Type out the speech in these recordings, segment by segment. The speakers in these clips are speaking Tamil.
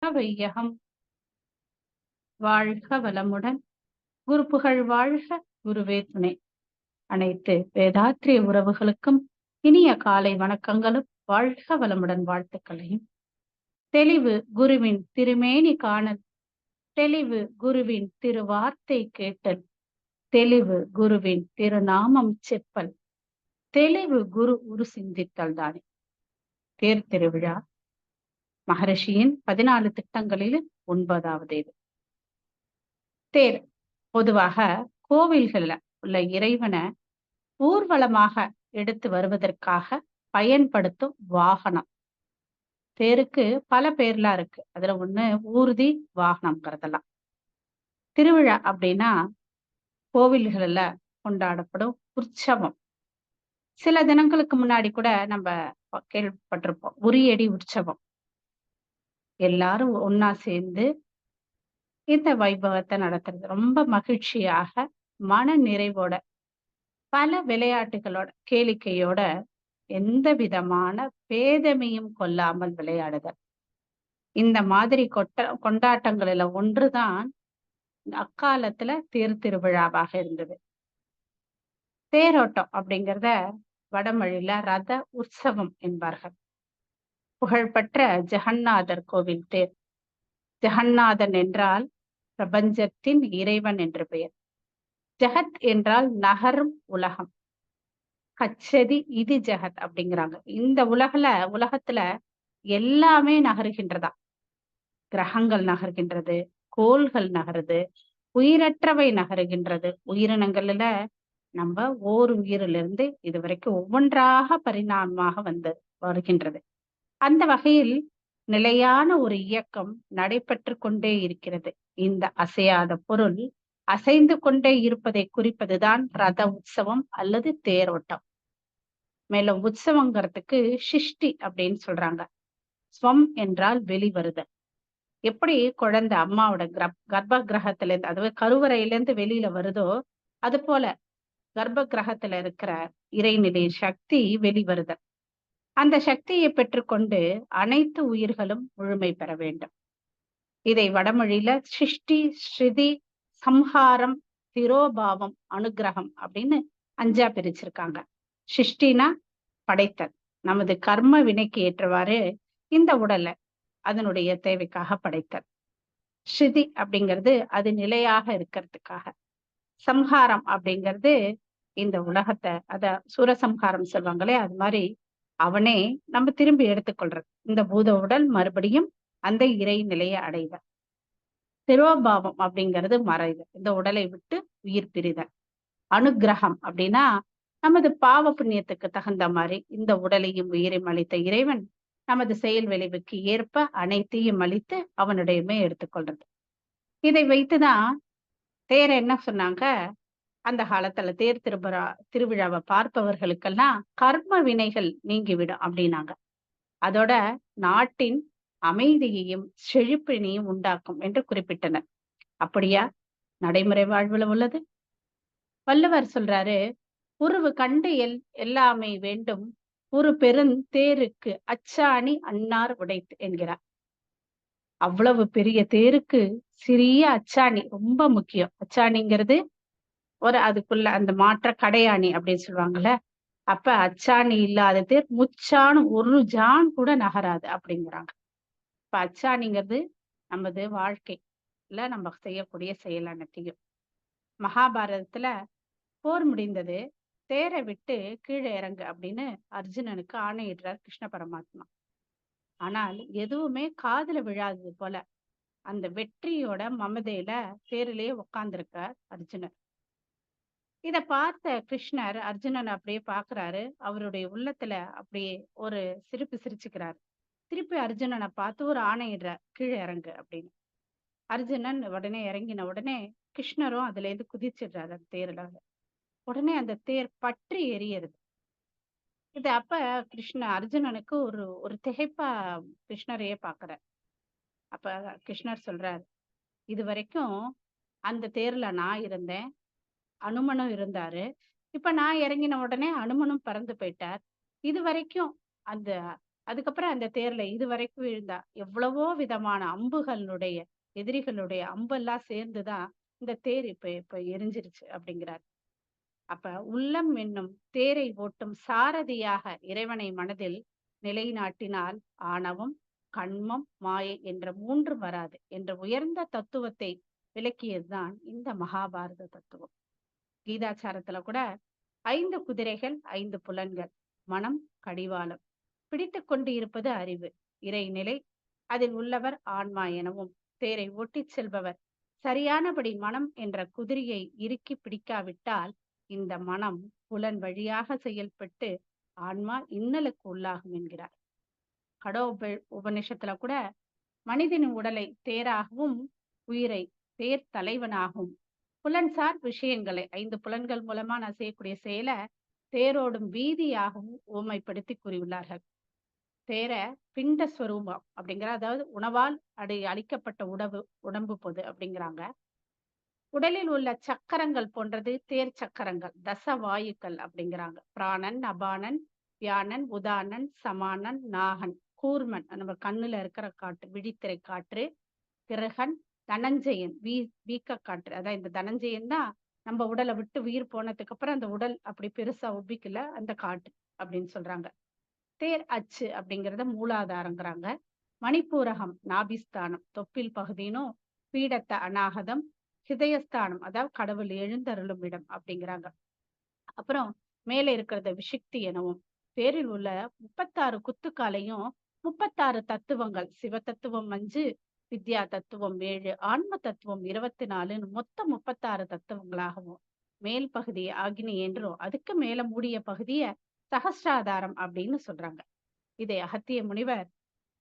வையகம் வாழ்க வளமுடன். குரு புகழ் வாழ்க, குருவே துணை. அனைத்து வேதாத்திரிய உறவுகளுக்கும் இனிய காலை வணக்கங்களும் வாழ்க வளமுடன் வாழ்த்துக்களையும். தெளிவு குருவின் திருமேனி காணல், தெளிவு குருவின் திருவார்த்தை கேட்டல், தெளிவு குருவின் திருநாமம் செப்பல், தெளிவு குரு உரு சிந்தித்தல் தானே. தேர் திருவிழா மகரிஷியின் 14 திட்டங்களில் 9வது இது. தேர் பொதுவாக கோவில்கள்ல உள்ள இறைவனை ஊர்வலமாக எடுத்து வருவதற்காக பயன்படுத்தும் வாகனம். தேருக்கு பல பேர்லாம் இருக்கு. அதுல ஒண்ணு ஊர்தி வாகனம்ங்கிறதெல்லாம். திருவிழா அப்படின்னா கோவில்கள்ல கொண்டாடப்படும் உற்சவம். சில தினங்களுக்கு முன்னாடி கூட நம்ம கேள்விப்பட்டிருப்போம், உரியடி உற்சவம். எல்லாரும் ஒன்னா சேர்ந்து இந்த வைபவத்தை நடத்துறது ரொம்ப மகிழ்ச்சியாக, மன நிறைவோட, பல விளையாட்டுகளோட, கேளிக்கையோட, எந்த விதமான பேதமையும் கொள்ளாமல் விளையாடுதல். இந்த மாதிரி கொண்டாட்டங்களில ஒன்றுதான் அக்காலத்துல தேர் திருவிழாவாக இருந்தது. தேரோட்டம் அப்படிங்கிறத வடமொழியில ரத உற்சவம் என்பார்கள். புகழ்பெற்ற ஜெகநாதர் கோவில் தேர். ஜெகநாதன் என்றால் பிரபஞ்சத்தின் இறைவன் என்று பெயர். ஜெகத் என்றால் நகரும் உலகம். கச்சதி இது ஜெகத் அப்படிங்கிறாங்க. இந்த உலகத்துல எல்லாமே நகருகின்றதா. கிரகங்கள் நகர்கின்றது, கோள்கள் நகருது, உயிரற்றவை நகருகின்றது. உயிரினங்கள்ல நம்ம ஓர் உயிரிலிருந்து இதுவரைக்கும் ஒவ்வொன்றாக பரிணாமமாக வருகின்றது. அந்த வகையில் நிலையான ஒரு இயக்கம் நடைபெற்று கொண்டே இருக்கிறது. இந்த அசையாத பொருள் அசைந்து கொண்டே இருப்பதை குறிப்பதுதான் ரத உற்சவம் அல்லது தேரோட்டம். மேலும் உற்சவங்கிறதுக்கு சிருஷ்டி அப்படின்னு சொல்றாங்க. ஸ்வம் என்றால் வெளிவருதல். எப்படி குழந்தை அம்மாவோட கர்ப்ப கிரகத்துல இருந்து, அதாவது கருவறையிலேருந்து வெளியில வருதோ, அது போல கர்ப்ப கிரகத்துல இருக்கிற இறைநிலை சக்தி வெளிவருதல். அந்த சக்தியை பெற்றுக்கொண்டு அனைத்து உயிர்களும் முழுமை பெற வேண்டும். இதை வடமொழியில சிருஷ்டி, ஸ்ருதி, சம்ஹாரம், திரோபாவம், அனுகிரகம் அப்படின்னு 5ஆ பிரிச்சிருக்காங்க. சிருஷ்டினா படைத்தல். நமது கர்ம வினைக்கு ஏற்றவாறு இந்த உடலை அதனுடைய தேவைக்காக படைத்தல். ஸ்ருதி அப்படிங்கிறது அது நிலையாக இருக்கிறதுக்காக. சம்ஹாரம் அப்படிங்கிறது இந்த உலகத்தை, சூரசம்ஹாரம் சொல்லுவாங்களே, அது மாதிரி அவனே நம்ம திரும்பி எடுத்துக்கொள்றது. இந்த பூத உடல் மறுபடியும் அந்த இறை நிலையை அடைதல். திரோபாவம் அப்படிங்கிறது மறைதல், இந்த உடலை விட்டு உயிர் பிரிதல். அனுகிரகம் அப்படின்னா நமது பாவ புண்ணியத்துக்கு தகுந்த மாதிரி இந்த உடலையும் உயிரையும் அளித்த இறைவன் நமது செயல் விளைவுக்கு ஏற்ப அனைத்தையும் அளித்து அவனுடையமே எடுத்துக்கொள்றது. இதை வைத்துதான் தேர என்ன சொன்னாங்க, அந்த காலத்துல தேர் திருவிழாவை பார்ப்பவர்களுக்கெல்லாம் கர்ம வினைகள் நீங்கிவிடும் அப்படின்னாங்க. அதோட நாட்டின் அமைதியையும் செழிப்பினையும் உண்டாக்கும் என்று குறிப்பிட்டனர். அப்படியா நடைமுறை வாழ்வுல உள்ளது? வள்ளுவர் சொல்றாரு, உருவு கண்டு எல்லாமை வேண்டும், ஒரு பெருந்தேருக்கு அச்சாணி அன்னார் உடைத்து என்கிறார். அவ்வளவு பெரிய தேருக்கு சிறிய அச்சாணி ரொம்ப முக்கியம். அச்சாணிங்கிறது அதுக்குள்ள அந்த மாற்ற கடையாணி அப்படின்னு சொல்லுவாங்கல்ல. அப்ப அச்சாணி இல்லாத தேர் முச்சான் ஒரு ஜான் கூட நகராது அப்படிங்கிறாங்க. இப்ப அச்சாணிங்கிறது நமது வாழ்க்கையில நம்ம செய்யக்கூடிய செயல் அனைத்தையும். மகாபாரதத்துல போர் முடிந்தது, தேரை விட்டு கீழே இறங்கு அப்படின்னு அர்ஜுனனுக்கு ஆணையிடுறார் கிருஷ்ண பரமாத்மா. ஆனால் எதுவுமே காதுல விழாதது போல அந்த வெற்றியோட மமதையில தேரிலேயே உட்கார்ந்திருக்கார் அர்ஜுனர். இத பார்த்த கிருஷ்ணர் அர்ஜுனன் அப்படியே பாக்குறாரு. அவருடைய உள்ளத்துல அப்படியே ஒரு சிரிப்பு சிரிச்சுக்கிறாரு. திருப்பி அர்ஜுனனை பார்த்து ஒரு ஆணையிடுறார், கீழே இறங்கு அப்படின்னு. அர்ஜுனன் உடனே இறங்கின உடனே கிருஷ்ணரும் அதுல இருந்து குதிச்சிடுறாரு அந்த தேர்ல. உடனே அந்த தேர் பற்றி எரியுது. இது அப்ப அர்ஜுனனுக்கு ஒரு ஒரு திகைப்பா கிருஷ்ணரையே பாக்குறார். அப்ப கிருஷ்ணர் சொல்றாரு, இது வரைக்கும் அந்த தேர்ல நான் இருந்தேன், அனுமனும் இருந்தாரு. இப்ப நான் இறங்கின உடனே அனுமனும் பறந்து போயிட்டார். இது வரைக்கும் அந்த அதுக்கப்புறம் அந்த தேர்ல இதுவரைக்கும் விழுந்தா எவ்வளவோ விதமான அம்புகளுடைய எதிரிகளுடைய அம்பெல்லாம் சேர்ந்துதான் இந்த தேர் இப்ப இப்ப எரிஞ்சிருச்சு அப்படிங்கிறார். அப்ப உள்ளம் என்னும் தேரை ஓட்டும் சாரதியாக இறைவனை மனதில் நிலைநாட்டினால் ஆணவம், கண்மம், மாயை என்ற மூன்றும் வராது என்ற உயர்ந்த தத்துவத்தை விளக்கியதுதான் இந்த மகாபாரத தத்துவம். கீதாச்சாரத்துல கூட 5 குதிரைகள், 5 புலன்கள், மனம், கடிவாளம், பிடித்துக் கொண்டு இருப்பது அறிவு, இறைநிலை, அதில் உள்ளவர் ஆன்மா எனவும், தேரை ஓட்டிச் செல்பவர் சரியானபடி மனம் என்ற குதிரையை இறுக்கி பிடிக்காவிட்டால் இந்த மனம் புலன் வழியாக செயல்பட்டு ஆன்மா இன்னலுக்கு உள்ளாகும் என்கிறார். உபநிஷத்துல கூட மனிதனின் உடலை தேராகவும் உயிரை தேர் தலைவனாகவும் புலன்சார் விஷயங்களை 5 புலன்கள் மூலமா நான் செய்யக்கூடிய செயலை தேரோடும் வீதியாகவும் ஊமைப்படுத்தி கூறியுள்ளார்கள். தேர பிண்ட ஸ்வரூபம் அப்படிங்கிற, அதாவது உணவால் அளிக்கப்பட்ட உடம்பு பொது அப்படிங்கிறாங்க. உடலில் உள்ள சக்கரங்கள் போன்றது தேர் சக்கரங்கள், தச வாயுக்கள் அப்படிங்கிறாங்க. பிராணன், அபானன், வியானன், உதானன், சமானன், நாகன், கூர்மன் நம்ம கண்ணுல இருக்கிற காற்று, விழித்திரை காற்று, கிரகன், தனஞ்சயன் வீக்க காற்று. அதான் இந்த தனஞ்சயன் தான் நம்ம உடலை விட்டு உயிர் போனதுக்கு அப்புறம் அந்த உடல் அப்படி பெருசா உபிக்கல அந்த காற்று அப்படின்னு சொல்றாங்க. தேர் அச்சு அப்படிங்கறத மூலாதாரங்கிறாங்க. மணிப்பூரகம் நாபிஸ்தானம் தொப்பில் பகுதினும், பீடத்த அநாகதம் ஹிதயஸ்தானம் அதாவது கடவுள் எழுந்தருளும் இடம் அப்படிங்கிறாங்க. அப்புறம் மேலே இருக்கிறத விஷுக்தி எனவும், தேரில் உள்ள 36 குத்துக்காலையும் 36 தத்துவங்கள், சிவ தத்துவம் 5, வித்யா தத்துவம் 7, ஆன்ம தத்துவம் 24 மொத்தம் 36 தத்துவங்களாகவும், மேல் பகுதி அக்னி என்றும் அதுக்கு மேல மூடிய பகுதிய சகஸ்ராதாரம் அப்படின்னு சொல்றாங்க. இதை அகத்திய முனிவர்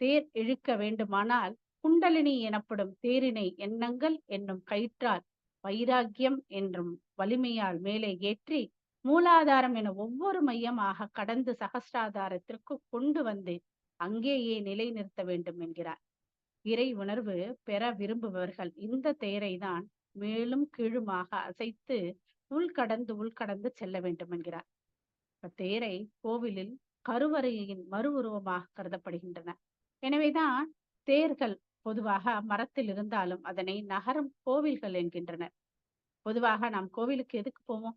தேர் இழுக்க வேண்டுமானால் குண்டலினி எனப்படும் தேரினை எண்ணங்கள் என்னும் கயிற்றால் வைராக்கியம் என்றும் வலிமையால் மேலே ஏற்றி மூலாதாரம் என ஒவ்வொரு மையமாக கடந்து சகஸ்ராதாரத்திற்கு கொண்டு வந்து அங்கேயே நிலைநிறுத்த வேண்டும் என்கிறார். இறை உணர்வு பெற விரும்புபவர்கள் இந்த தேரை தான் மேலும் கீழுமாக அசைத்து உள்கடந்து செல்ல வேண்டும் என்கிறார். தேரை கோவிலில் கருவறையின் மறு உருவமாக கருதப்படுகின்றன. எனவேதான் தேர்கள் பொதுவாக மரத்தில் இருந்தாலும் அதனை நகரும் கோவில்கள் என்கின்றனர். பொதுவாக நாம் கோவிலுக்கு எதுக்கு போவோம்?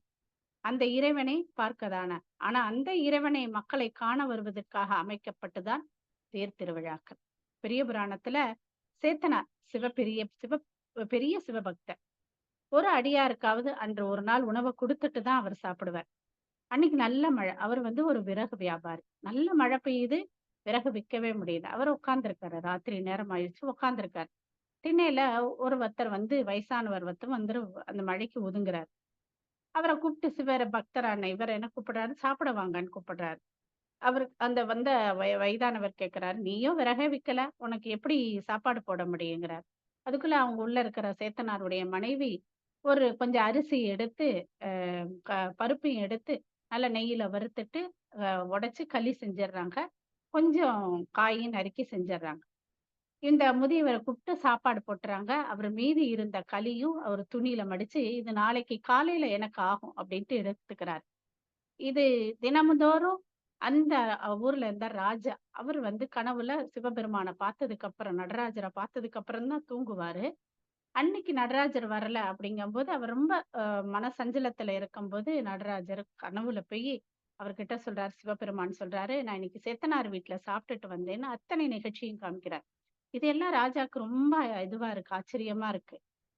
அந்த இறைவனை பார்க்கதான. ஆனா அந்த இறைவனை மக்களை காண வருவதற்காக அமைக்கப்பட்டுதான் தேர் திருவிழாக்கள். பெரிய புராணத்துல சேத்தனார் பெரிய சிவபக்தர். ஒரு அடியாருக்காவது அன்று ஒரு நாள் உணவை கொடுத்துட்டு தான் அவர் சாப்பிடுவார். அன்னைக்கு நல்ல மழை. அவர் ஒரு விறகு வியாபாரி. நல்ல மழை பெய்யுது, விறகு விற்கவே முடியல. அவர் உட்கார்ந்துருக்காரு. ராத்திரி நேரம் ஆயிடுச்சு, உட்கார்ந்துருக்காரு. திண்ணையில ஒருத்தர் வயசானவர் அந்த மழைக்கு ஒதுங்குறாரு. அவரை கூப்பிட்டு சிவர பக்தரான இவர் என்ன கூப்பிடுறாரு, சாப்பிட வாங்கன்னு கூப்பிடுறாரு. அவர் அந்த வயதானவர் கேட்கிறாரு, நீயும் விறகே விக்கல, உனக்கு எப்படி சாப்பாடு போட முடியுங்கிறார். அதுக்குள்ள அவங்க உள்ள இருக்கிற சேத்தனாருடைய மனைவி கொஞ்சம் அரிசி எடுத்து பருப்பையும் எடுத்து நல்ல நெய்யில வறுத்துட்டு உடைச்சு களி செஞ்சிடுறாங்க. கொஞ்சம் காயும் நறுக்கி செஞ்சிடுறாங்க. இந்த முதியவரை கூப்பிட்டு சாப்பாடு போட்டுறாங்க. அவர் மீதி இருந்த களியும் அவர் துணியில மடிச்சு, இது நாளைக்கு காலையில எனக்கு ஆகும் அப்படின்ட்டு எடுத்துக்கிறார். இது தினமுதோறும் அந்த ஊர்ல இருந்த ராஜா அவர் கனவுல சிவபெருமான பார்த்ததுக்கு அப்புறம், நடராஜரை பார்த்ததுக்கு அப்புறம் தான் தூங்குவாரு. அன்னைக்கு நடராஜர் வரல அப்படிங்கும்போது அவர் ரொம்ப மனசஞ்சலத்துல இருக்கும்போது நடராஜர் கனவுல போய் அவர்கிட்ட சொல்றாரு. சிவபெருமான் சொல்றாரு, நான் இன்னைக்கு சேத்தனார் வீட்டுல சாப்பிட்டுட்டு வந்தேன்னு அத்தனை நிகழ்ச்சியும் காமிக்கிறார். இது எல்லாம் ராஜாக்கு ரொம்ப இதுவா இருக்கு, ஆச்சரியமா இருக்கு.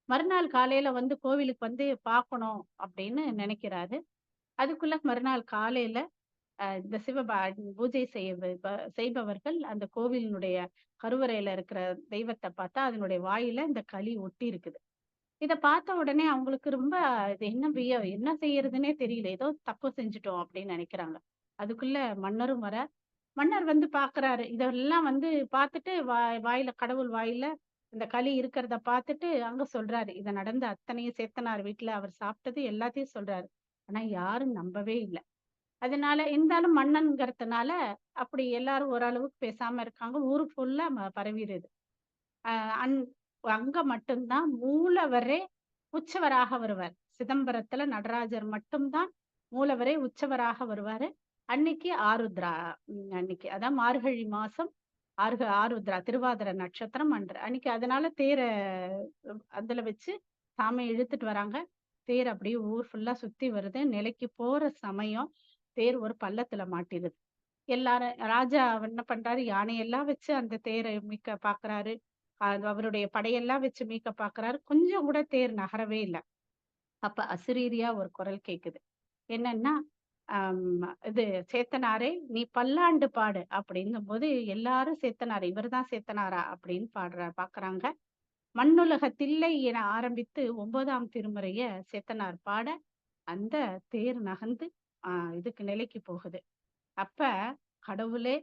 மறுநாள் காலையில கோவிலுக்கு பார்க்கணும் அப்படின்னு நினைக்கிறாரு. அதுக்குள்ள மறுநாள் காலையில இந்த பூஜை செய்பவர்கள் அந்த கோவிலினுடைய கருவறையில இருக்கிற தெய்வத்தை பார்த்தா அதனுடைய வாயில இந்த களி ஒட்டி இருக்குது. இத பார்த்த உடனே அவங்களுக்கு ரொம்ப இது என்ன செய்யறதுன்னே தெரியல. ஏதோ தப்பு செஞ்சுட்டோம் அப்படின்னு நினைக்கிறாங்க. அதுக்குள்ள மன்னரும் வர, மன்னர் பாக்குறாரு. இதெல்லாம் பார்த்துட்டு வாயில கடவுள் வாயில இந்த களி இருக்கிறத பார்த்துட்டு அங்க சொல்றாரு. இத நடந்த அத்தனையும் சேத்தனார் வீட்டுல அவர் சாப்பிட்டது எல்லாத்தையும் சொல்றாரு. ஆனா யாரும் நம்பவே இல்லை. அதனால இருந்தாலும் மன்னன்கிறதுனால அப்படி எல்லாரும் ஓரளவுக்கு பேசாம இருக்காங்க. ஊரு ஃபுல்லா பரவிடுது. அந் அங்க மட்டும்தான் மூலவரே உற்சவராக வருவார். சிதம்பரத்துல நடராஜர் மட்டும்தான் மூலவரே உற்சவராக வருவாரு. அன்னைக்கு ஆருத்ரா அன்னைக்கு அதான் மார்கழி மாசம் ஆருத்ரா திருவாதிரை நட்சத்திரம் அன்று அன்னைக்கு அதனால தேர அதுல வச்சு சாமியை இழுத்துட்டு வராங்க. தேர் அப்படியே ஊர் ஃபுல்லா சுத்தி வருது. நிலைக்கு போற சமயம் தேர் ஒரு பள்ளத்துல மாட்டிருது. எல்லாரும் ராஜா என்ன பண்றாரு, யானையெல்லாம் வச்சு அந்த தேரை மீட்க பாக்குறாரு. அவருடைய படையெல்லாம் வச்சு மீட்க பாக்குறாரு. கொஞ்சம் கூட தேர் நகரவே இல்ல. அப்ப அசரீரியா ஒரு குரல் கேக்குது. என்னன்னா, இது "சேத்தனாரே நீ பல்லாண்டு பாடு" அப்படிங்கும்போது எல்லாரும் சேத்தனார் இவர்தான் சேத்தனாரா அப்படின்னு பாக்குறாங்க. "மண்ணுலக தில்லை" என ஆரம்பித்து 9ஆம் திருமுறைய சேத்தனார் பாட, அந்த தேர் நகர்ந்து இதுக்கு நிலைக்கு போகுது. அப்ப கடவுளே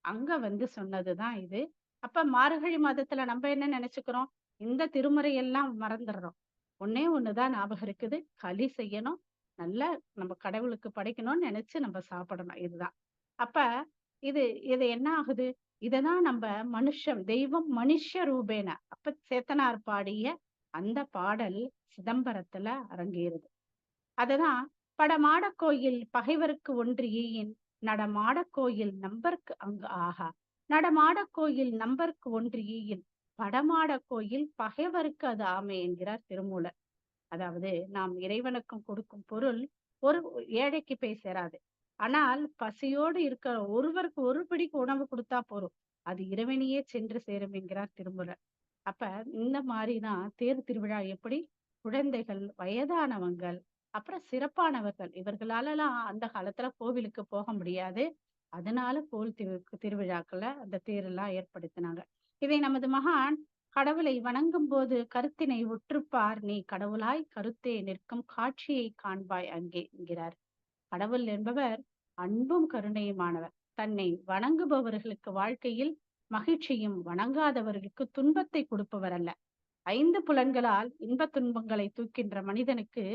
அங்க வந்து சொன்னதுதான் இது. அப்ப மார்கழி மாதத்துல நம்ம என்ன நெனச்சுக்கிறோம்? இந்த திருமுறை எல்லாம் மறந்துடுறோம். ஒண்ணே ஒண்ணுதான் ஞாபகம் இருக்குது. களி செய்யணும். நல்லா நம்ம கடவுளுக்கு படைக்கணும்னு நெனச்சு நம்ம சாப்பிடணும். இதுதான். அப்ப இது இது என்ன ஆகுது? இததான் நம்ப தெய்வம் மனுஷ ரூபேன அப்ப சேத்தனார் பாடிய அந்த பாடல் சிதம்பரத்துல அரங்கேறுது. அதுதான் "படமாடக் கோயில் பகைவர்க்கு ஒன்று ஈயின் நடமாடக் கோயில் நம்பர்க்கு அங்கு ஆகா நடமாடக் கோயில் நம்பர்க்கு ஒன்று ஈயின் படமாடக் கோயில் பகைவர்க்கு அது ஆமே" என்கிறார் திருமூலர். அதாவது நாம் இறைவனுக்கும் கொடுக்கும் பொருள் ஒரு ஏழைக்கு போய் சேராது. ஆனால் பசியோடு இருக்கிற ஒருவருக்கு ஒரு பிடிக்கு உணவு கொடுத்தா போதும். அது இறைவனையே சென்று சேரும் என்கிறார் திருமூலர். அப்ப இந்த மாதிரிதான் தேர் திருவிழா எப்படி குழந்தைகள், வயதானவங்கள், அப்புறம் சிறப்பானவர்கள் இவர்களாலலாம் அந்த காலத்துல கோவிலுக்கு போக முடியாது. அதனால திருவிழாக்கள அந்த தேரெல்லாம் ஏற்படுத்தினாங்க. இதை நமது மகான் கடவுளை வணங்கும் போது கருத்தினை உற்றுப்பார் நீ கடவுளாய் கருத்தே நிற்கும் காட்சியை காண்பாய் அங்கே என்கிறார். கடவுள் என்பவர் அன்பும் கருணையுமானவர். தன்னை வணங்குபவர்களுக்கு வாழ்க்கையில் மகிழ்ச்சியும், வணங்காதவர்களுக்கு துன்பத்தை கொடுப்பவர் அல்ல. 5 புலன்களால் இன்பத் துன்பங்களை தூக்கின்ற மனிதனுக்கு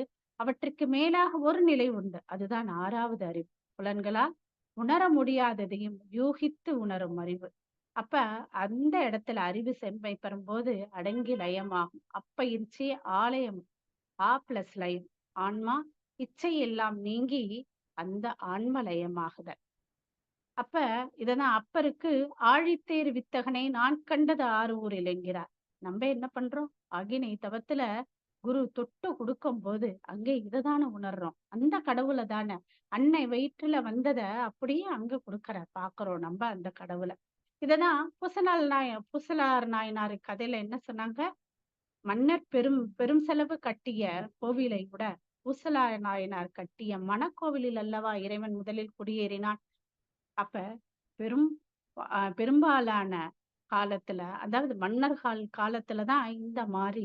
அவற்றுக்கு மேலாக ஒரு நிலை உண்டு. அதுதான் 6வது அறிவு. புலன்களால் உணர முடியாததையும் யூகித்து உணரும் அறிவு. அப்ப அந்த இடத்துல அறிவு செம்மை பெறும்போது அடங்கி லயமாகும். அப்பயிற்சி ஆலயம் பிளஸ் லயம் ஆன்மா இச்சை எல்லாம் நீங்கி அந்த ஆன்மலயமாகுதல். அப்ப இததான் அப்பருக்கு "ஆழித்தேர் வித்தகனை நான் கண்டது ஆரூரில்" என்கிறார். நம்ம என்ன பண்றோம்? அக்னி தவத்துல குரு தொட்டு குடுக்கும்போது அங்கே இததானே உணர்றோம். அந்த கடவுள தானே அன்னை வயிற்றுல வந்தத அப்படியே அங்க குடுக்குறார். பார்க்கிறோம் நம்ம அந்த கடவுள. இததான் பூசலார் நாயனார் கதையில என்ன சொன்னாங்க? மன்னர் பெரும் பெரும் செலவு கட்டிய கோவிலை விட பூசலார் நாயனார் கட்டிய மணக்கோவிலில் அல்லவா இறைவன் முதலில் குடியேறினான். அப்ப பெரும் பெரும்பாலான காலத்துல அதாவது மன்னர்கள் காலத்துலதான் இந்த மாதிரி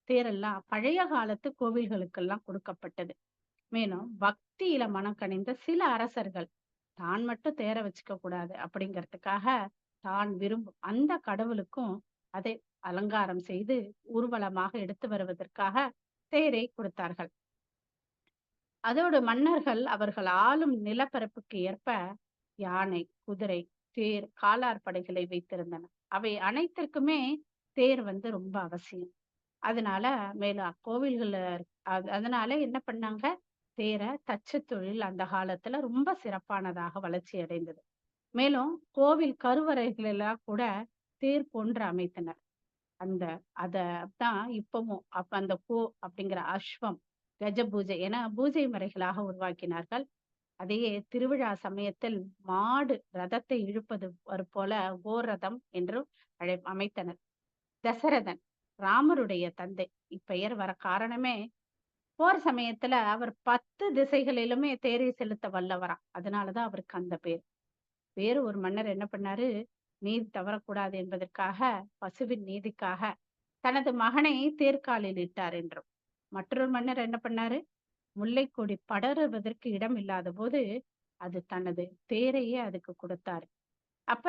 தேரெல்லாம் பழைய காலத்து கோவில்களுக்கெல்லாம் கொடுக்கப்பட்டது. மேலும் பக்தியில மனம் கனிந்த சில அரசர்கள் தான் மட்டும் தேர வச்சுக்க கூடாது அப்படிங்கிறதுக்காக தான் விரும்பும் அந்த கடவுளுக்கும் அதை அலங்காரம் செய்து ஊர்வலமாக எடுத்து வருவதற்காக தேரை கொடுத்தார்கள். அதோடு மன்னர்கள் அவர்கள் ஆளும் நிலப்பரப்புக்கு ஏற்ப யானை, குதிரை, தேர், காலார் படைகளை வைத்திருந்தனர். அவை அனைத்திற்குமே தேர் வந்து ரொம்ப அவசியம். அதனால மேலும் கோவில்கள்ல அதனால என்ன பண்ணாங்க? தேர தச்சு தொழில் அந்த காலத்துல ரொம்ப சிறப்பானதாக வளர்ச்சி அடைந்தது. மேலும் கோவில் கருவறைகள் எல்லாம் கூட தேர் போன்று அமைத்தனர். அந்த அத தான் இப்பவும் அந்த அப்படிங்கிற அஸ்வம், கஜ பூஜை என பூஜை முறைகளாக உருவாக்கினார்கள். அதையே திருவிழா சமயத்தில் மாடு ரதத்தை இழுப்பது போல கோரதம் என்று அமைத்தனர். தசரதன் ராமருடைய தந்தை இப்பெயர் வர காரணமே போர் சமயத்துல அவர் 10 திசைகளிலுமே தேரை செலுத்த வல்லவராம். அதனாலதான் அவருக்கு அந்த பேர். வேறு ஒரு மன்னர் என்ன பண்ணாரு? நீதி தவறக்கூடாது என்பதற்காக பசுவின் நீதிக்காக தனது மகனை தேர்காலில் இட்டார் என்றும். மற்றொரு மன்னர் என்ன பண்ணாரு? முல்லைக்கொடி படருவதற்கு இடம் இல்லாத போது அது தனது தேரையே அதுக்கு கொடுத்தாரு. அப்ப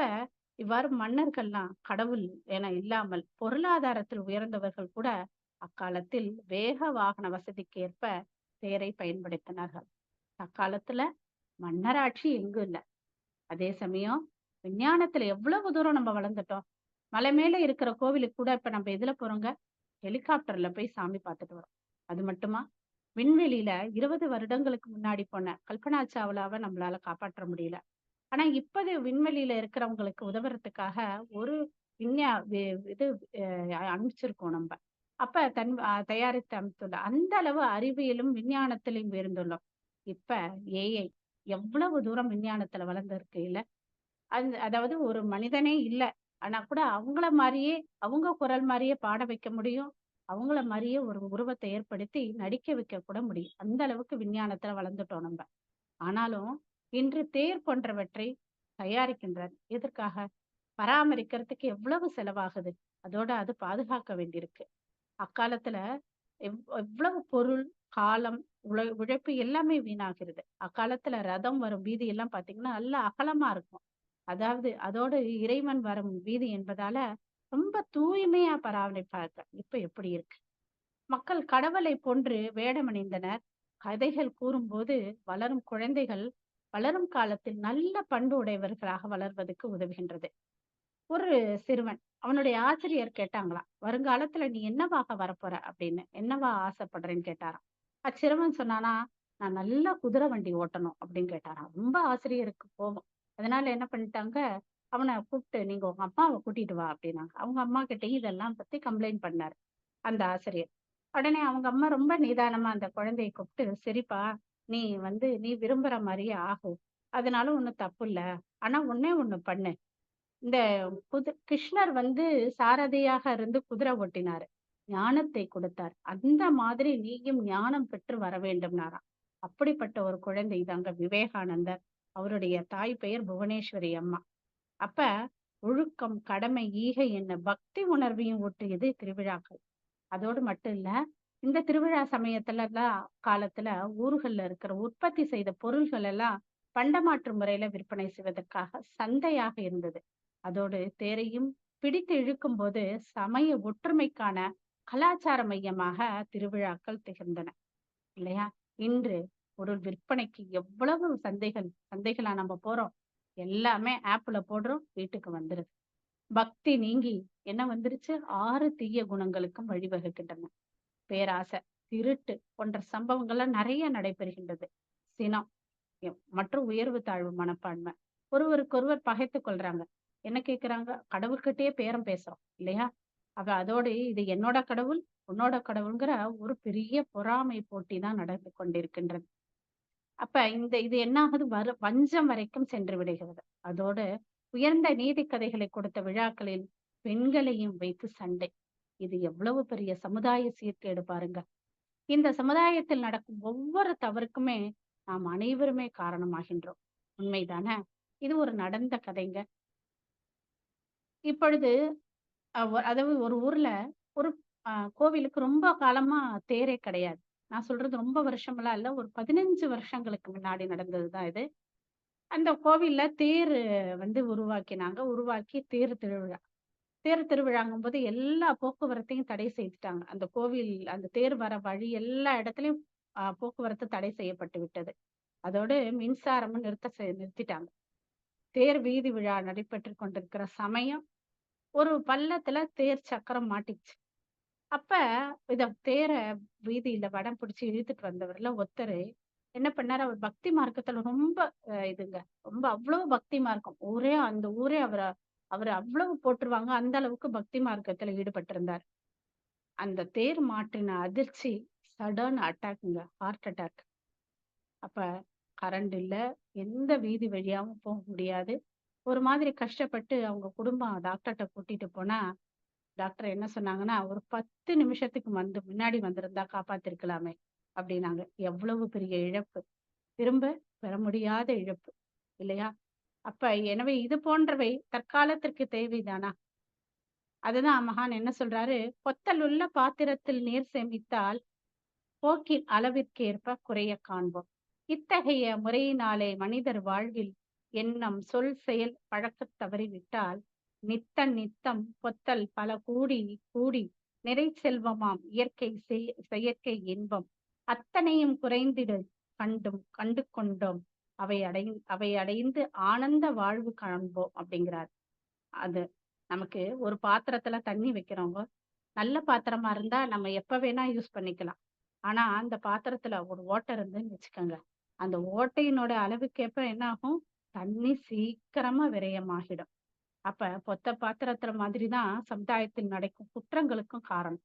இவ்வாறு மன்னர்கள்லாம் கடவுள் என இல்லாமல் பொருளாதாரத்தில் உயர்ந்தவர்கள் கூட அக்காலத்தில் வேக வாகன வசதிக்கு ஏற்ப தேரை பயன்படுத்தினார்கள். அக்காலத்துல மன்னராட்சி எங்கும் இல்ல. அதே சமயம் விஞ்ஞானத்துல எவ்வளவு தூரம் நம்ம வளர்ந்துட்டோம். மலை மேல இருக்கிற கோவிலுக்கு கூட இப்ப நம்ம எதுல போறோங்க? ஹெலிகாப்டர்ல போய் சாமி பார்த்துட்டு வரோம். அது மட்டுமா? விண்வெளியில 20 வருடங்களுக்கு முன்னாடி போன கல்பனா சாவ்லாவ நம்மளால காப்பாற்ற முடியல. ஆனா, இப்பது விண்வெளியில இருக்கிறவங்களுக்கு உதவுறதுக்காக ஒரு விஞ்ஞா வி இது அனுப்பிச்சிருக்கோம் நம்ப. அப்ப தயாரித்து அனுப்பித்துள்ள அந்த அளவு அறிவியலும், விஞ்ஞானத்திலும் உயர்ந்துள்ளோம். இப்ப ஏஐ எவ்வளவு தூரம் விஞ்ஞானத்துல வளர்ந்திருக்கு இல்ல? அதாவது ஒரு மனிதனே இல்ல. ஆனா கூட அவங்கள மாரியே, அவங்க குரல் மாரியே பாட வைக்க முடியும். அவங்கள மாரியே ஒரு உருவத்த ஏற்படுத்தி நடிக்க வைக்க கூட முடியும். அந்த அளவுக்கு விஞ்ஞானத்துல வளர்ந்துட்டோம் நம்ப. ஆனாலும் இன்று தேர் போன்றவற்றை தயாரிக்கின்றனர். எதற்காக? பராமரிக்கிறதுக்கு எவ்வளவு செலவாகுது? அதோட அது பாதுகாக்க வேண்டியிருக்கு. அக்காலத்துல எவ்வளவு பொருள், காலம், உழைப்பு எல்லாமே வீணாகிறது. அக்காலத்துல ரதம் வரும் வீதி எல்லாம் பார்த்தீங்கன்னா, நல்ல அகலமா இருக்கும். அதாவது அதோடு இறைவன் வரும் வீதி என்பதால ரொம்ப தூய்மையா பராமரிப்பாங்க. இப்ப எப்படி இருக்கு? மக்கள் கடவுளைப் போன்று வேடமணிந்தனர். கதைகள் கூறும்போது வளரும் குழந்தைகள் வளரும் காலத்தில் நல்ல பண்பு உடையவர்களாக வளர்வதற்கு உதவுகின்றது. ஒரு சிறுவன் அவனுடைய ஆசிரியர் கேட்டாங்களாம், "வருங்காலத்துல நீ என்னவாக வரப்போற?" அப்படின்னு. "என்னவா ஆசைப்படுறேன்னு?" கேட்டாராம். அச்சிறுவன் சொன்னானா, "நான் நல்லா குதிரை வண்டி ஓட்டணும்." அப்படின்னு கேட்டாராம். ரொம்ப ஆசிரியருக்கு கோபம். அதனால என்ன பண்ணிட்டாங்க, அவன கூப்பிட்டு, "நீங்க உங்க அம்மாவ கூட்டிட்டு வா" அப்படின்னாங்க. அவங்க அம்மா கிட்டயும் இதெல்லாம் பத்தி கம்ப்ளைண்ட் பண்ணாரு அந்த ஆசிரியர். உடனே அவங்க அம்மா ரொம்ப நிதானமா அந்த குழந்தைய கூப்பிட்டு, "சரிப்பா, நீ விரும்புற மாரியே ஆகு. அதனால ஒண்ணும் தப்பு இல்ல. ஆனா ஒண்ணே ஒண்ணு பண்ணு. இந்த கிருஷ்ணர் சாரதியாக இருந்து குதிரை ஓட்டினாரு. ஞானத்தை கொடுத்தார். அந்த மாதிரி நீயும் ஞானம் பெற்று வர வேண்டும்னாராம். அப்படிப்பட்ட ஒரு குழந்தை தாங்க விவேகானந்தர். அவருடைய தாய் பெயர் புவனேஸ்வரி அம்மா. அப்ப ஒழுக்கம், கடமை, ஈகை என்ன பக்தி உணர்வையும் ஊட்டியது திருவிழாக்கள். அதோடு மட்டும் இல்ல, இந்த திருவிழா காலத்துல ஊர்கள்ல இருக்கிற உற்பத்தி செய்த பொருள்கள் எல்லாம் பண்டமாற்று முறையில விற்பனை செய்வதற்காக சந்தையாக இருந்தது. அதோடு தேரையும் பிடித்து இழுக்கும்போது சமய ஒற்றுமைக்கான கலாச்சார மையமாக திருவிழாக்கள் திகழ்ந்தன இல்லையா? இன்று பொருள் விற்பனைக்கு எவ்வளவு சந்தைகளா நம்ம போறோம். எல்லாமே ஆப்ல போடுறோம், வீட்டுக்கு வந்துருது. பக்தி நீங்கி என்ன வந்துருச்சு? 6 தீய குணங்களுக்கும் வழிவகுக்கின்றன. பேராசை, திருட்டு போன்ற சம்பவங்கள்லாம் நிறைய நடைபெறுகின்றது. சினம் மற்றும் உயர்வு தாழ்வு மனப்பான்மை. ஒருவருக்கொருவர் பகைத்துக் கொள்றாங்க. என்ன கேட்கிறாங்க? கடவுள்கிட்டயே பேரம் பேசுறோம் இல்லையா? அதோடு இது என்னோட கடவுள், உன்னோட கடவுள்ங்கிற ஒரு பெரிய பொறாமை போட்டி தான் நடந்து கொண்டிருக்கின்றது. அப்ப இது என்ன ஆகுது? வஞ்சம் வரைக்கும் சென்று விடுகிறது. அதோடு உயர்ந்த நீதி கதைகளை கொடுத்த விழாக்களில் பெண்களையும் வைத்து சண்டை. இது எவ்வளவு பெரிய சமுதாய சீர்கேடு பாருங்க. இந்த சமுதாயத்தில் நடக்கும் ஒவ்வொரு தவறுக்குமே நாம் அனைவருமே காரணமாகின்றோம். உண்மைதானே? இது ஒரு நடந்த கதைங்க. இப்பொழுது அதாவது ஒரு ஊர்ல ஒரு கோவிலுக்கு ரொம்ப காலமா தேரே கிடையாது. நான் சொல்றது ரொம்ப வருஷமெல்லாம் இல்ல. ஒரு 15 வருஷங்களுக்கு முன்னாடி நடந்தது தான் இது. அந்த கோவில்ல தேர் உருவாக்கினாங்க. உருவாக்கி தேர் திருவிழா. தேர் திருவிழாங்கும்போது எல்லா போக்குவரத்தையும் தடை செய்துட்டாங்க. அந்த கோவில் அந்த தேர் வர வழி எல்லா இடத்துலயும் போக்குவரத்து தடை செய்யப்பட்டு விட்டது. அதோடு மின்சாரமும் நிறுத்திட்டாங்க. தேர் வீதி விழா நடைபெற்றுக் கொண்டிருக்கிற சமயம், ஒரு பள்ளத்துல தேர் சக்கரம் மாட்டிக்கிச்சு. அப்ப தேர வீதியில வடம் பிடிச்சு இழுத்துட்டு வந்தவர்ல ஒருத்தரு என்ன பண்ணாரு, அவர் பக்தி மார்க்கத்துல ரொம்ப இதுங்க. ரொம்ப அவ்வளவு பக்தி மார்க்கம். அந்த ஊரே அவர அவர அவ்வளவு போற்றுவாங்க. அந்த அளவுக்கு பக்தி மார்க்கத்துல ஈடுபட்டிருந்தார். அந்த தேர் மாற்றின அதிர்ச்சி சடன் அட்டாக்ங்க. Heart attack. அப்ப கரண்ட் இல்ல. எந்த வீதி வழியாவும் போக முடியாது. ஒரு மாதிரி கஷ்டப்பட்டு அவங்க குடும்பம் டாக்டர்ட்ட கூட்டிட்டு போனா, டாக்டர் என்ன சொன்னாங்கன்னா, "ஒரு 10 நிமிஷத்துக்கு முன்னாடி வந்திருந்தா காப்பாத்திருக்கலாமே" அப்படின்னாங்க. எவ்வளவு பெரிய இழப்பு. திரும்ப பெற முடியாத இழப்பு. இல்லையா? அப்ப எனவே இது போன்றவை தற்காலத்திற்கு தேவைதானா? அதுதான் மகான் என்ன சொல்றாரு, "பொத்தலுள்ள பாத்திரத்தில் நீர் சேமித்தால் போக்கின் அளவிற்கேற்ப குறையக் காண்போம்." இத்தகைய முறையினாலே மனிதர் வாழ்வில் எண்ணம், சொல், செயல் பழக்கத் தவறிவிட்டால் நித்தம் பொத்தல் பல கூடி கூடி நிறை செல்வமாம் இயற்கை செயற்கை இன்பம் அத்தனையும் குறைந்திட கண்டு கொண்டோம் அவை அடைந்து ஆனந்த வாழ்வு காண்போம் அப்படிங்கிறார். அது நமக்கு ஒரு பாத்திரத்துல தண்ணி வைக்கிறவங்க நல்ல பாத்திரமா இருந்தா நம்ம எப்ப வேணா யூஸ் பண்ணிக்கலாம். ஆனா அந்த பாத்திரத்துல ஒரு ஓட்டை இருந்துன்னு வச்சுக்கோங்க. அந்த ஓட்டையினோட அளவுக்கேற்ப என்ன ஆகும்? தண்ணி சீக்கிரமா விரயமாகிடும். அப்ப பொத்த பாத்திரத்துல மாதிரி தான் சமுதாயத்தில் நடக்கும் குற்றங்களுக்கும் காரணம்.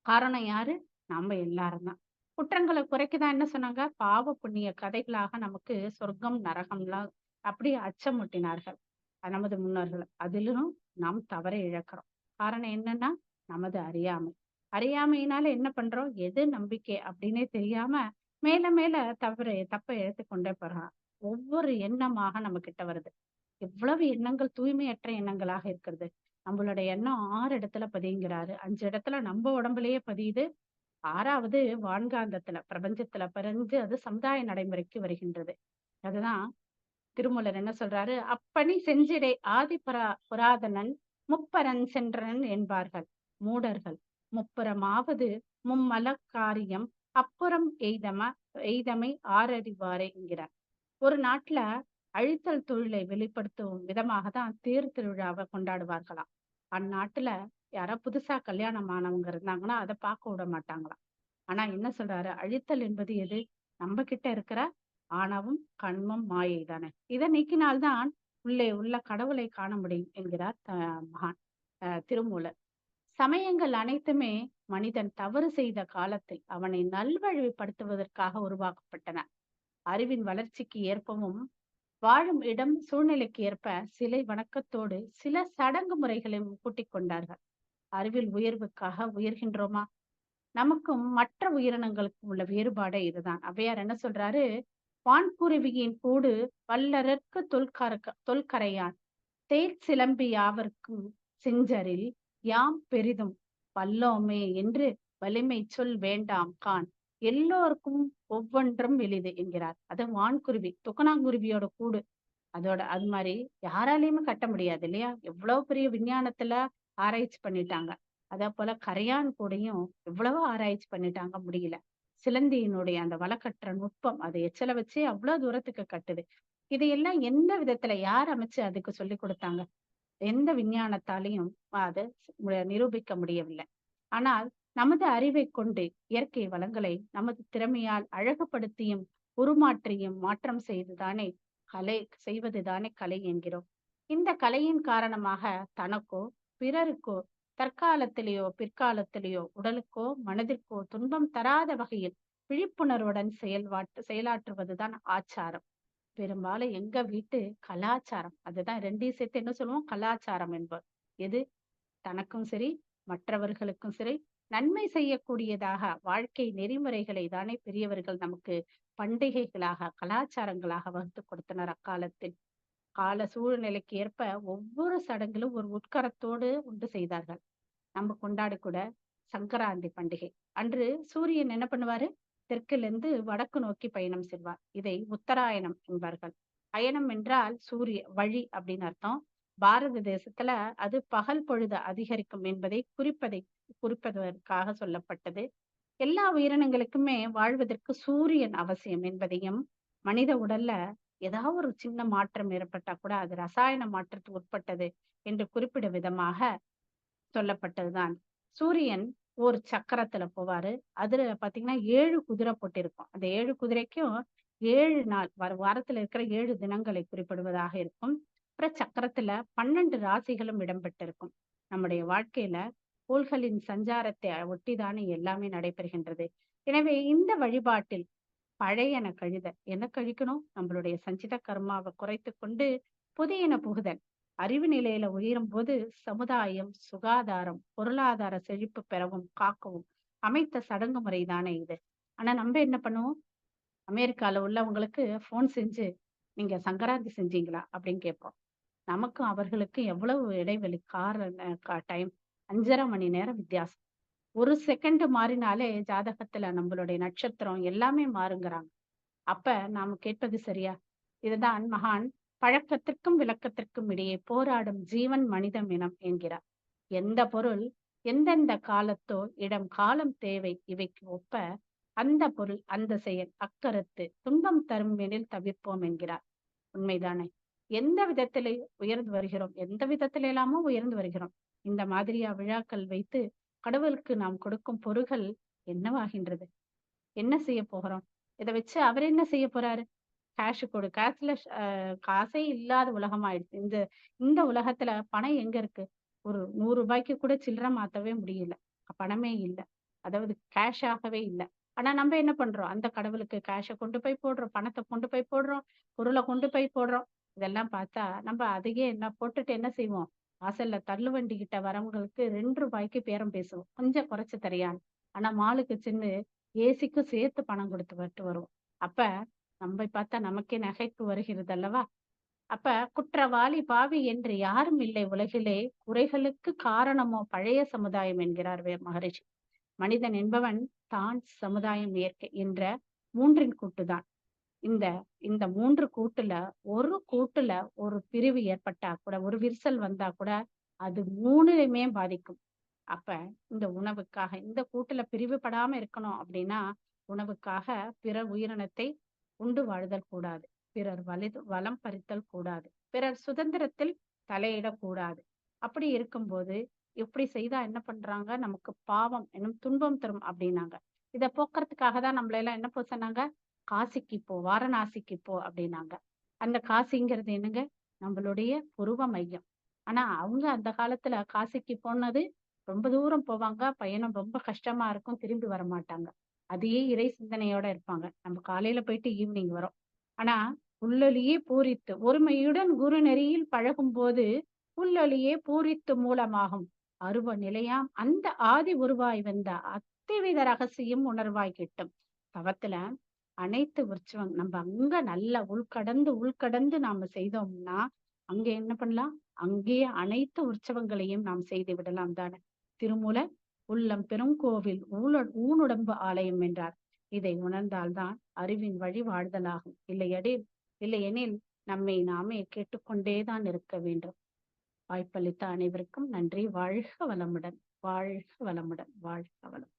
காரணம் யாரு? நம்ம எல்லாரும் தான். குற்றங்கள குறைக்க தான் என்ன சொன்னாங்க? பாவ புண்ணிய கதைகளாக நமக்கு சொர்க்கம், நரகம்லாம் அப்படியே அச்சமூட்டினார்கள். நமது முன்னோர்கள். அதிலும் நாம் தவற இழக்கிறோம். காரணம் என்னன்னா, நமது அறியாமை. அறியாமையினால என்ன பண்றோம்? எது நம்பிக்கை அப்படின்னே தெரியாம, மேல மேல தப்ப இழுத்துக் கொண்டே போறோம். ஒவ்வொரு எண்ணமாக நம்ம கிட்ட வருது. எவ்வளவு எண்ணங்கள் தூய்மையற்ற எண்ணங்களாக இருக்கிறது. நம்மளுடைய எண்ணம் 6 இடத்துல பதியுங்கிறாரு. 5 இடத்துல நம்ம உடம்புலயே பதியுது. 6வது வான்காந்தத்துல, பிரபஞ்சத்துல பதிஞ்சு அது சமுதாய நடைமுறைக்கு வருகின்றது. அதுதான் திருமூலர் என்ன சொல்றாரு? "அப்பணி செஞ்சிடை புராதனன் முப்பரன் சென்றனன் என்பார்கள் மூடர்கள். முப்புறமாவது மும்மலக் காரியம் அப்புறம் எய்தமை ஆரறிவாரே" என்கிறார். ஒரு நாட்டுல அழித்தல் தொழிலை வெளிப்படுத்தும் விதமாக தான் தேர் திருவிழாவை கொண்டாடுவார்களாம். அந்நாட்டுல யாரோ புதுசா கல்யாணம் ஆனவங்க இருந்தாங்கன்னா அதை பார்க்க விட மாட்டாங்களாம். ஆனா என்ன சொல்றாரு? அழித்தல் என்பது எது? நம்ம கிட்ட இருக்கிற ஆணவம், கண்மம், மாயை தானே. இதை நீக்கினால்தான் உள்ளே உள்ள கடவுளை காண முடியும் என்கிறார் மகான் திருமூலர். சமயங்கள் அனைத்துமே மனிதன் தவறு செய்த காலத்தில் அவனை நல்வழிப்படுத்துவதற்காக உருவாக்கப்பட்டன. அறிவின் வளர்ச்சிக்கு ஏற்பவும் வாழும் இடம் சூழ்நிலைக்கு ஏற்ப சிலை வணக்கத்தோடு சில சடங்கு முறைகளையும் கூட்டிக் கொண்டார்கள். அறிவில் உயர்வுக்காக உயர்கின்றோமா? நமக்கும் மற்ற உயிரினங்களுக்கும் உள்ள வேறுபாடே இதுதான். ஔவையார் என்ன சொல்றாரு? வான்குருவியின் கூடு வல்லரற்கு தொல்கரையான் தேர் சிலம்பி யாவர்க்கும் செஞ்சரில் யாம் பெரிதும் வல்லோமே என்று வலிமை சொல் வேண்டாம் கான் எல்லோருக்கும் ஒவ்வொன்றும் எளிது என்கிறார். அது வான்குருவி, துக்கணாங்குருவியோட கூடு. அது மாதிரி யாராலையுமே கட்ட முடியாது இல்லையா? எவ்வளவு பெரிய விஞ்ஞானத்துல ஆராய்ச்சி பண்ணிட்டாங்க. அதே போல கரையான் கூடயும் எவ்வளவோ ஆராய்ச்சி பண்ணிட்டாங்க, முடியல. சிலந்தியினுடைய அந்த வலைக்கட்டுற நுட்பம், அதை எச்சல வச்சு அவ்வளவு தூரத்துக்கு கட்டுது. இதையெல்லாம் எந்த விதத்துல யார் அமைச்சு அதுக்கு சொல்லி கொடுத்தாங்க? எந்த விஞ்ஞானத்தாலையும் அது நிரூபிக்க முடியவில்லை. ஆனால் நமது அறிவை கொண்டு இயற்கை வளங்களை நமது திறமையால் அழகுபடுத்தியும் உருமாற்றியும் மாற்றம் செய்வதுதானே கலை என்கிறோம். இந்த கலையின் காரணமாக தனக்கோ பிறருக்கோ தற்காலத்திலேயோ பிற்காலத்திலேயோ உடலுக்கோ மனதிற்கோ துன்பம் தராத வகையில் விழிப்புணர்வுடன் செயலாற்றுவதுதான் ஆச்சாரம். பெரும்பாலும் எங்க வீட்டு கலாச்சாரம் அதுதான். ரெண்டையும் சேர்த்து என்ன சொல்லுவோம்? கலாச்சாரம் என்போம். எது தனக்கும் சரி மற்றவர்களுக்கும் சரி நன்மை செய்யக்கூடியதாக வாழ்க்கை நெறிமுறைகளை தானே பெரியவர்கள் நமக்கு பண்டிகைகளாக கலாச்சாரங்களாக வகுத்து கொடுத்தனர். அக்காலத்தில் கால சூழ்நிலைக்கு ஏற்ப ஒவ்வொரு சடங்கிலும் ஒரு உட்கரத்தோடு உண்டு செய்தார்கள். நம்ம கொண்டாடக்கூட சங்கராந்தி பண்டிகை அன்று சூரியன் என்ன பண்ணுவாரு? தெற்கிலிருந்து வடக்கு நோக்கி பயணம் செய்வார். இதை உத்தராயணம் என்பார்கள். அயனம் என்றால் சூரிய வழி அப்படின்னு அர்த்தம். பாரத தேசத்துல அது பகல் பொழுது அதிகரிக்கும் என்பதை குறிப்பதற்காக சொல்லப்பட்டது. எல்லா உயிரினங்களுக்குமே வாழ்வதற்கு சூரியன் அவசியம் என்பதையும், மனித உடல்ல ஏதாவது ஒரு சின்ன மாற்றம் ஏற்பட்டா கூட அது ரசாயன மாற்றத்துக்கு உட்பட்டது என்று குறிப்பிடும் விதமாக சொல்லப்பட்டதுதான். சூரியன் ஒரு சக்கரத்துல போவாரு. அதுல பாத்தீங்கன்னா 7 குதிரை போட்டிருக்கும். அந்த 7 குதிரைக்கும் 7 நாள் வாரத்துல இருக்கிற 7 தினங்களை குறிப்பிடுவதாக இருக்கும். அப்புறம் சக்கரத்துல 12 ராசிகளும் இடம்பெற்றிருக்கும். நம்முடைய வாழ்க்கையில கோள்களின் சஞ்சாரத்தை ஒட்டிதானே எல்லாமே நடைபெறுகின்றது. எனவே இந்த வழிபாட்டில் பழையன கழிதல். என்ன கழிக்கணும்? நம்மளுடைய சஞ்சித கர்மாவை குறைத்து கொண்டு புதியன புகுதல். அறிவு நிலையில உயரும் போது சமுதாயம், சுகாதாரம், பொருளாதார செழிப்பு பெறவும் காக்கவும் அமைத்த சடங்கு முறை தானே இது. ஆனா நம்ம என்ன பண்ணுவோம்? அமெரிக்கால உள்ளவங்களுக்கு போன் செஞ்சு நீங்க சங்கராந்தி செஞ்சீங்களா அப்படின்னு கேட்போம். நமக்கும் அவர்களுக்கும் எவ்வளவு இடைவெளி டைம் 5.5 மணி நேரம் வித்தியாசம். ஒரு செகண்ட் மாறினாலே ஜாதகத்துல நம்மளுடைய நட்சத்திரம் எல்லாமே மாறுங்கிறாங்க. அப்ப நாம கேட்பது சரியா? இதுதான் மகான் பழக்கத்திற்கும் விளக்கத்திற்கும் இடையே போராடும் ஜீவன் மனிதம் இனம் என்கிறார். எந்த பொருள் எந்தெந்த காலத்தோ இடம் காலம் தேவை இவைக்கு ஒப்ப அந்த பொருள் அந்த செயல் அக்கருத்து துன்பம் தரும் எனில் தவிர்ப்போம் என்கிறார். உண்மைதானே? எந்த விதத்திலே உயர்ந்து வருகிறோம்? எந்த விதத்தில எல்லாமோ உயர்ந்து வருகிறோம். இந்த மாதிரியா விழாக்கள் வைத்து கடவுளுக்கு நாம் கொடுக்கும் பொருள்கள் என்னவாகின்றது? என்ன செய்ய போகிறோம்? இத வச்சு அவரு என்ன செய்ய போறாரு? கேஷ் கொடு. கேஷ்லெஸ் காசே இல்லாத உலகம் ஆயிடுச்சு. இந்த இந்த உலகத்துல பணம் எங்க இருக்கு? ஒரு ரூ. 100க்கு கூட சில்லற மாத்தவே முடியல. பணமே இல்ல. அதாவது கேஷாகவே இல்ல. ஆனா நம்ம என்ன பண்றோம்? அந்த கடவுளுக்கு கேஷ கொண்டு போய் போடுறோம். பணத்த கொண்டு போய் போடுறோம். பொருள கொண்டு போய் போடுறோம். இதெல்லாம் பார்த்தா நம்ம அதையே என்ன போட்டுட்டு என்ன செய்வோம்? வாசல்ல தள்ளுவண்டி கிட்ட வரவங்களுக்கு ரூ. 2க்கு பேரம் பேசுவோம். கொஞ்சம் குறைச்சு தரியான்னு. ஆனா மாலுக்கு சென்று ஏசிக்கும் சேர்த்து பணம் குடுத்து வருவோம். அப்ப நம்மை பார்த்தா நமக்கே நகைப்பு வருகிறது அல்லவா? அப்ப குற்றவாளி, பாவி என்று யாரும் இல்லை உலகிலே. குறைகளுக்கு காரணமோ பழைய சமுதாயம் என்கிறார் மகரிஷி. மனிதன் என்பவன் தான், சமுதாயம், இயற்கை என்ற 3ன் கூட்டுதான். இந்த இந்த 3 கூட்டுல ஒரு கூட்டுல ஒரு பிரிவு ஏற்பட்டா கூட, ஒரு விரிசல் வந்தா கூட அது 3யுமே பாதிக்கும். அப்ப இந்த உணவுக்காக இந்த கூட்டுல பிரிவுபடாம இருக்கணும் அப்படின்னா, உணவுக்காக பிற உயிரினத்தை உண்டு வாழ்தல் கூடாது. பிறர் வளம் பறித்தல் கூடாது. பிறர் சுதந்திரத்தில் தலையிடக்கூடாது. அப்படி இருக்கும்போது, இப்படி செய்தா என்ன பண்றாங்க? நமக்கு பாவம் எனும் துன்பம் தரும் அப்படின்னாங்க. இத போக்குறதுக்காக தான் நம்மள எல்லாம் என்ன போ சொன்னாங்க? காசிக்கு போ, வாரணாசிக்கு போ அப்படின்னாங்க. அந்த காசிங்கிறது என்னங்க? நம்மளுடைய புருவ மையம். ஆனா அவங்க அந்த காலத்துல காசிக்கு போனது ரொம்ப தூரம் போவாங்க. பயணம் ரொம்ப கஷ்டமா இருக்கும். திரும்பி வரமாட்டாங்க. அதே இறை சிந்தனையோட இருப்பாங்க. நம்ம காலையில போயிட்டு ஈவினிங் வரோம். ஆனா, உள்ளொளியே பூரித்து ஒருமையுடன் குரு நெறியில் பழகும்போது, உள்ளொளியே பூரித்து மூலமாகும். அருவ நிலையாம் அந்த ஆதி உருவாய் வந்த அத்திவித ரகசியம் உணர்வாய் கிட்டும். தவத்துல அனைத்து உற்சவம் நம்ம அங்க நல்லா உள்கடந்து நாம செய்தோம்னா, அங்க என்ன பண்ணலாம்? அங்கேயே அனைத்து உற்சவங்களையும் நாம் செய்து விடலாம் தானே. திருமூலர் உள்ளம் பெருங்கோவில் ஊனுடம்பு ஆலயம் என்றார். இதை உணர்ந்தால்தான் அறிவின் வழி வாழ்தலாகும். இல்லையெனில் நம்மை நாமே கேட்டுக்கொண்டேதான் இருக்க வேண்டும். வாய்ப்பளித்த அனைவருக்கும் நன்றி. வாழ்க வளமுடன், வாழ்க வளமுடன், வாழ்க வளம்.